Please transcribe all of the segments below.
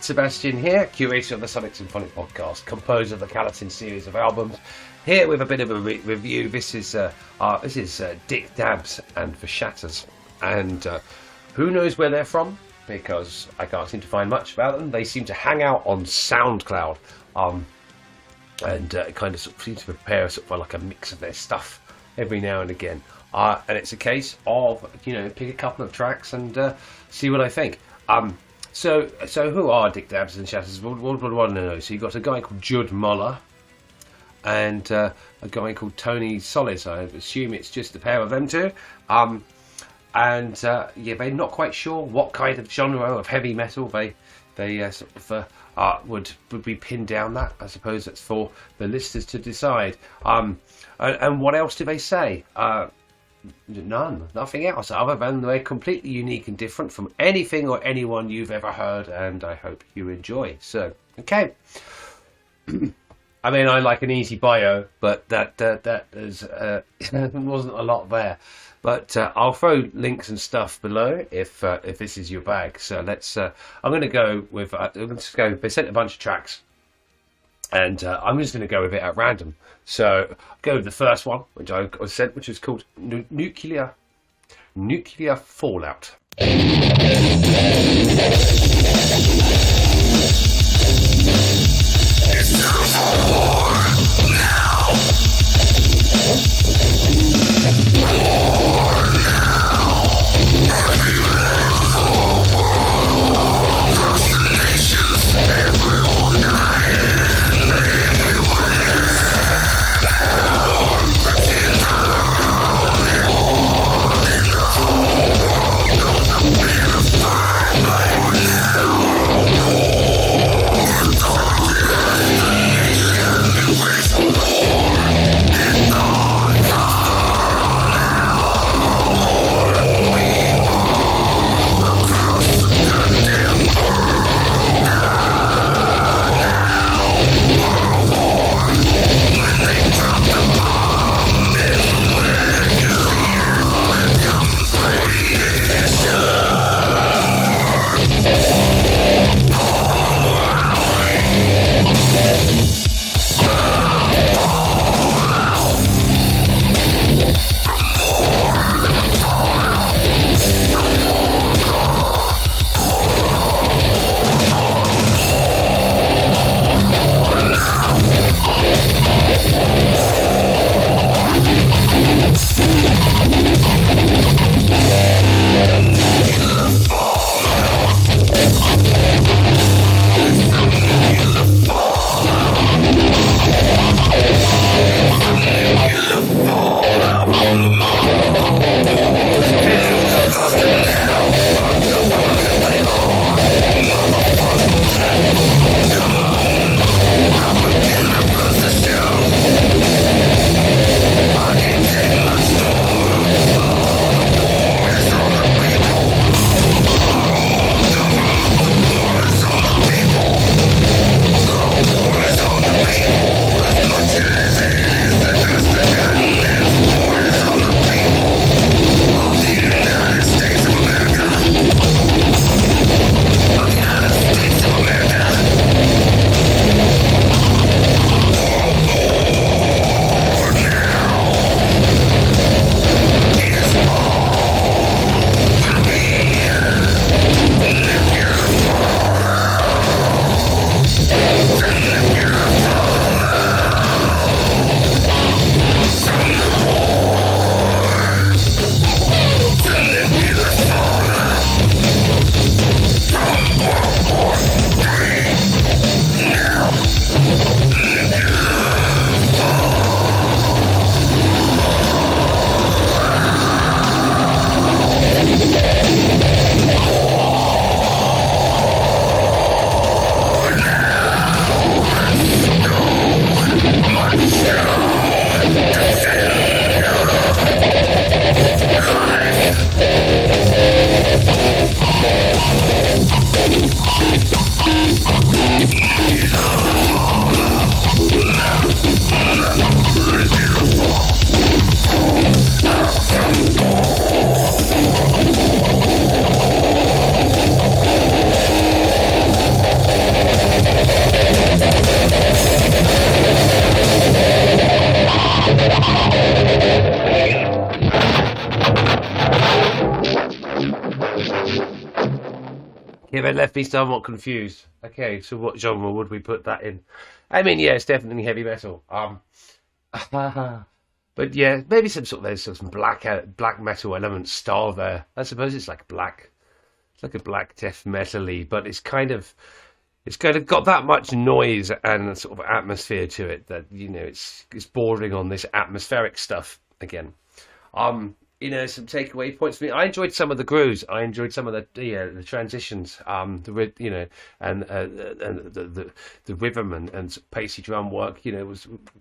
Sebastian here, curator of the Symphonic podcast, composer of the Kalasin series of albums. Here with a bit of a review. This is Dick Dabs The Shatters, and who knows where they're from, because I can't seem to find much about them. They seem to hang out on SoundCloud, and kind of, sort of seem to prepare sort of like a mix of their stuff every now and again. And it's a case of, pick a couple of tracks and see what I think. So who are Dick Dabs and Shatters? What do I want to know? So you've got a guy called Judd Moller and a guy called Tony Soliz. I assume it's just the pair of them two. They're not quite sure what kind of genre of heavy metal they would be pinned down that. I suppose that's for the listeners to decide. And what else do they say? Nothing else other than they're completely unique and different from anything or anyone you've ever heard, and I hope you enjoy. So, okay. I mean, I like an easy bio, but that is wasn't a lot there. But I'll throw links and stuff below if this is your bag. So let's. I'm going to go with. Let's go. They sent a bunch of tracks, and I'm just going to go with it at random. So I'll go with the first one, which I sent, which is called Nuclear Fallout. It's time for war now. War now. Everywhere in the world, across the nations, everyone dying, everywhere. In the whole world, gonna be a fight. Yeah, that left me somewhat confused. Okay, so what genre would we put that in? I mean, yeah, it's definitely heavy metal. But yeah, maybe some sort of there's some black metal element style there. I suppose it's like a black death metal-y, but it's kind of got that much noise and sort of atmosphere to it that it's bordering on this atmospheric stuff again. Some takeaway points for me. I enjoyed some of the grooves. I enjoyed some of the transitions. And the rhythm and pacey drum work.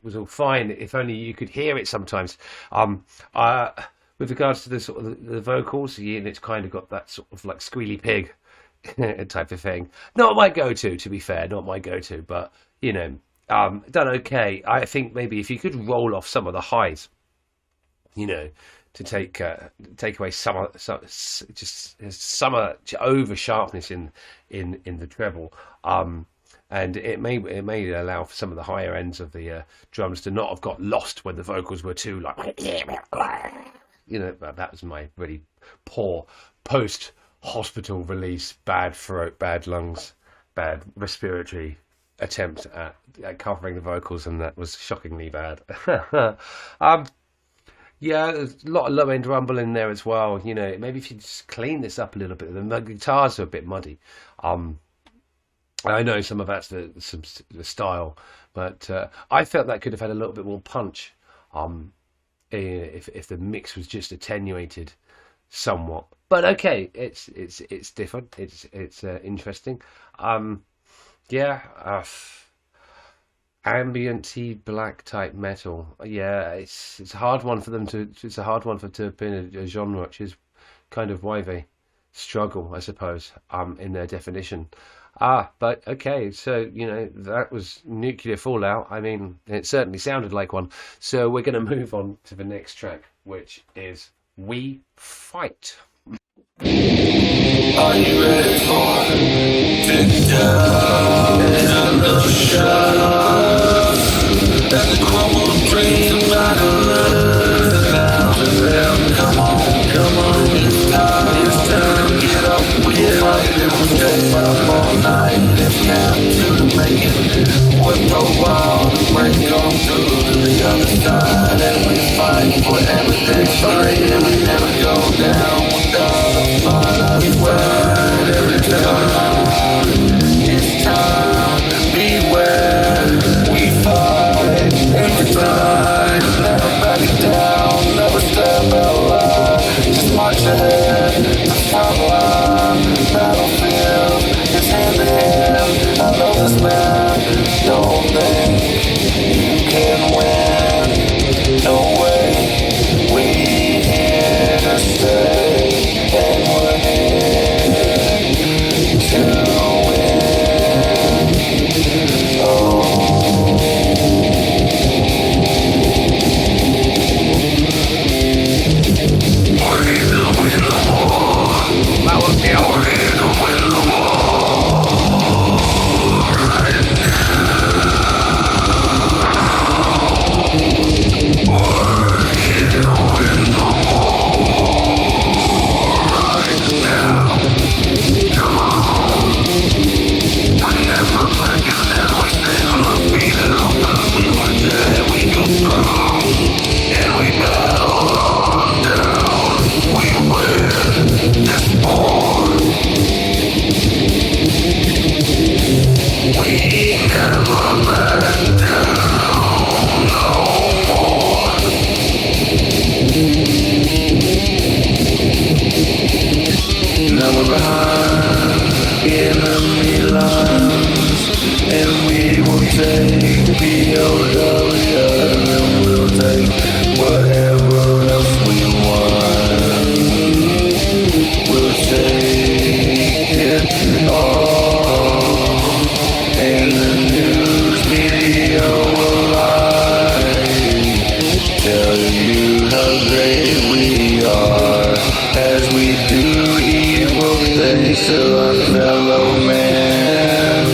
Was all fine. If only you could hear it sometimes. With regards to the sort of the vocals, it's kind of got that sort of like squealy pig type of thing. Not my go-to, to be fair. Not my go-to, but done okay. I think maybe if you could roll off some of the highs, to take away some over sharpness in the treble, and it may allow for some of the higher ends of the drums to not have got lost when the vocals were too like, that was my really poor post hospital release, bad throat, bad lungs, bad respiratory attempt at covering the vocals, and that was shockingly bad. Yeah, there's a lot of low end rumble in there as well. Maybe if you just clean this up a little bit. The guitars are a bit muddy. I know some of that's the style, but I felt that could have had a little bit more punch. If the mix was just attenuated somewhat. But okay, it's different. It's interesting. Yeah. Ambient-y black type metal. Yeah, it's a hard one for them to. It's a hard one to pin a genre, which is kind of why they struggle, I suppose, in their definition. But okay, so that was Nuclear Fallout. I mean, it certainly sounded like one. So we're going to move on to the next track, which is We Fight. Are you ready for Dick Dabs The Shatters? And the crumble of dreams and matters. Now to them, come on, it's time, get up, we'll fight. We'll stay up all night, if not to make it. With no wild, break on through to the other side. And we fight for everything's right, and we never go down without a fight. I swear every time it's time to beware. We fight every time, never back down, never step out loud. Just march ahead, the front line, battlefield is hand in hand. I know this man, don't think you can win. No way, we here to stay, and we're here to win. Oh. We're gonna win the war. That was the hour. We're gonna win the war right now. We're gonna win the war right now. Come on. We never back down. We stay on the beat and on the we were dead. We go strong and we battle on down. We win this war. We never back down no more. Now we're behind enemy lines, and we will take POW, and we'll take whatever else we want. We'll take it all, and the news media will lie, tell you how great we are, as we do evil things to our fellow man.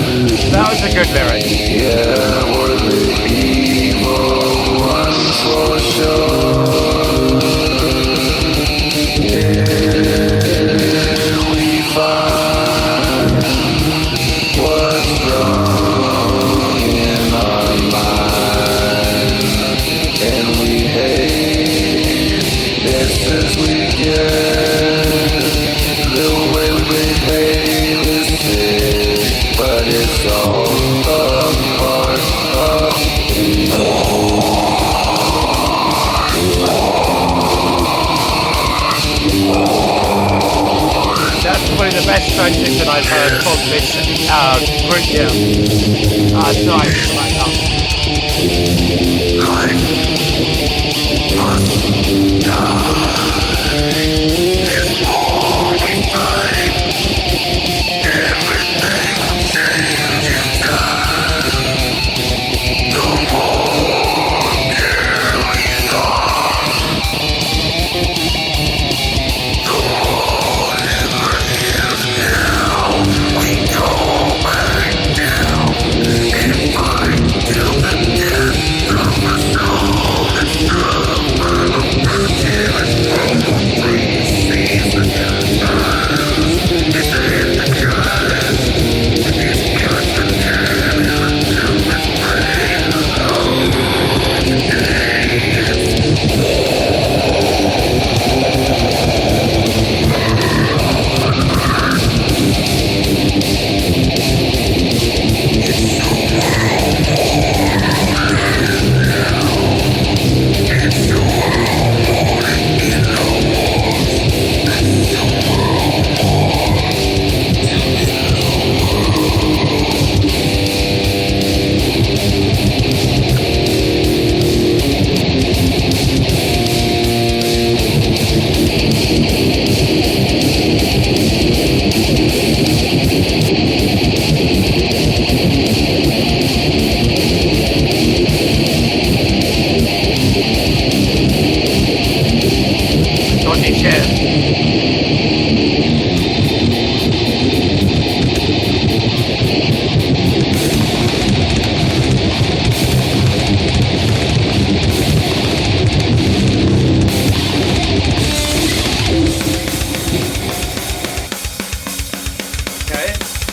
That was a good lyric. Yeah, we're the evil ones for sure. Yeah, we fight. That's probably the best transition I've heard from this group here. Nice, like that.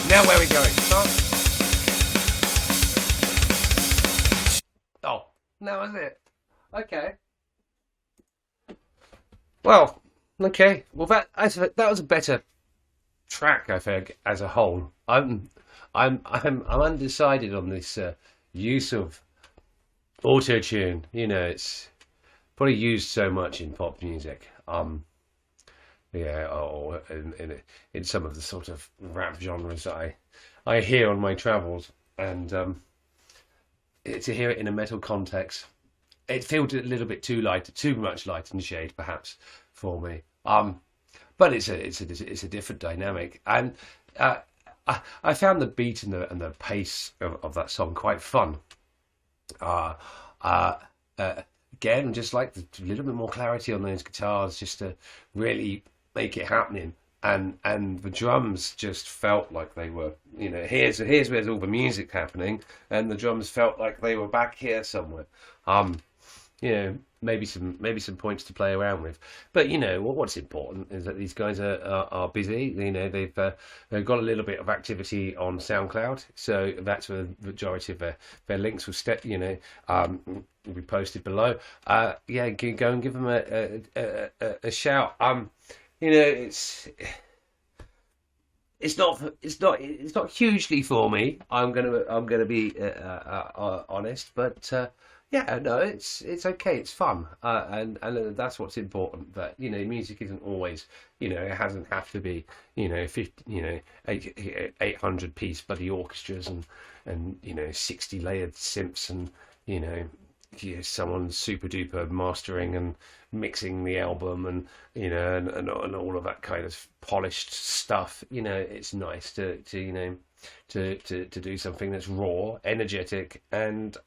Now where are we going? Oh, that was it. Okay. Well, okay. Well, that was a better track, I think, as a whole. I'm undecided on this use of auto tune. You know, it's probably used so much in pop music. Yeah, or in some of the sort of rap genres that I hear on my travels, and to hear it in a metal context, it feels a little bit too much light and shade, perhaps, for me. But it's a different dynamic, and I found the beat and the pace of that song quite fun. Again, just like a little bit more clarity on those guitars, just to really make it happening, and the drums just felt like they were, you know, here's where all the music happening, and the drums felt like they were back here somewhere. You know, maybe some points to play around with, but you know what's important is that these guys are busy. You know, they've got a little bit of activity on SoundCloud, so that's where the majority of their links will will be posted below. Yeah, go and give them a shout. You know, it's not hugely for me. I'm gonna be honest, but yeah, no, it's okay. It's fun, and that's what's important. That, you know, music isn't always, you know, it hasn't have to be, you know, 800 piece bloody orchestras and you know, 60 layered synths, and you know, someone super duper mastering and mixing the album, and you know, and all of that kind of polished stuff. You know, it's nice to you know, to do something that's raw, energetic, and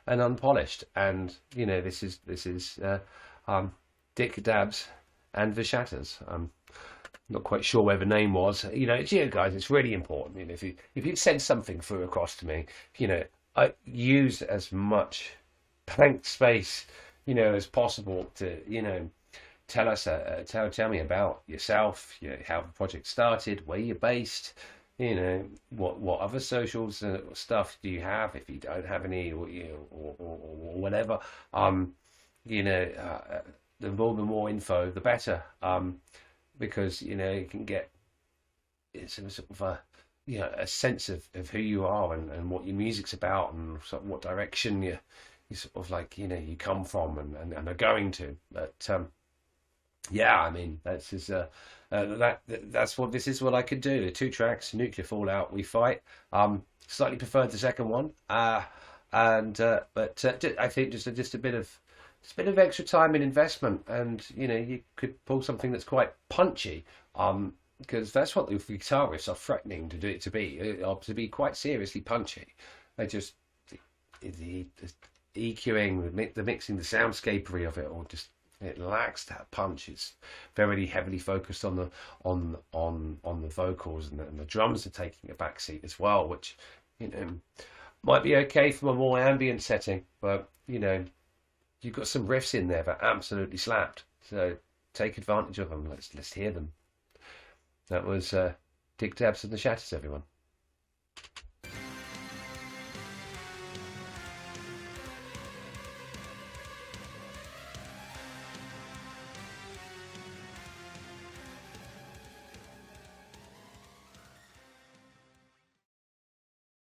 unpolished. And you know, this is Dick Dabs and The Shatters. I'm not quite sure where the name was. You know, guys, it's really important. You know, if you send something through across to me, you know, I use as much blank space, you know, as possible to, you know, tell us, tell me about yourself, you know, how the project started, where you're based, you know, what other socials stuff do you have, if you don't have any, or you know, or whatever. You know, the more info, the better, because you know, you can get some sort of you know, a sense of who you are and what your music's about and sort of what direction you sort of like, you know, you come from and are going to. But yeah, I mean, that's what this is. What I could do. The 2 tracks, Nuclear Fallout, We Fight. Slightly preferred the second one, but I think just a bit of extra time and investment, and you know, you could pull something that's quite punchy. Because that's what the guitarists are threatening to do it to be quite seriously punchy. They just the EQing, the mixing, the soundscapery of it all just it lacks that punch. It's very heavily focused on the vocals, and the drums are taking a backseat as well, which, you know, might be okay from a more ambient setting, but you know, you've got some riffs in there that absolutely slapped. So take advantage of them. Let's hear them. That was Dick Dabs The Shatters, everyone.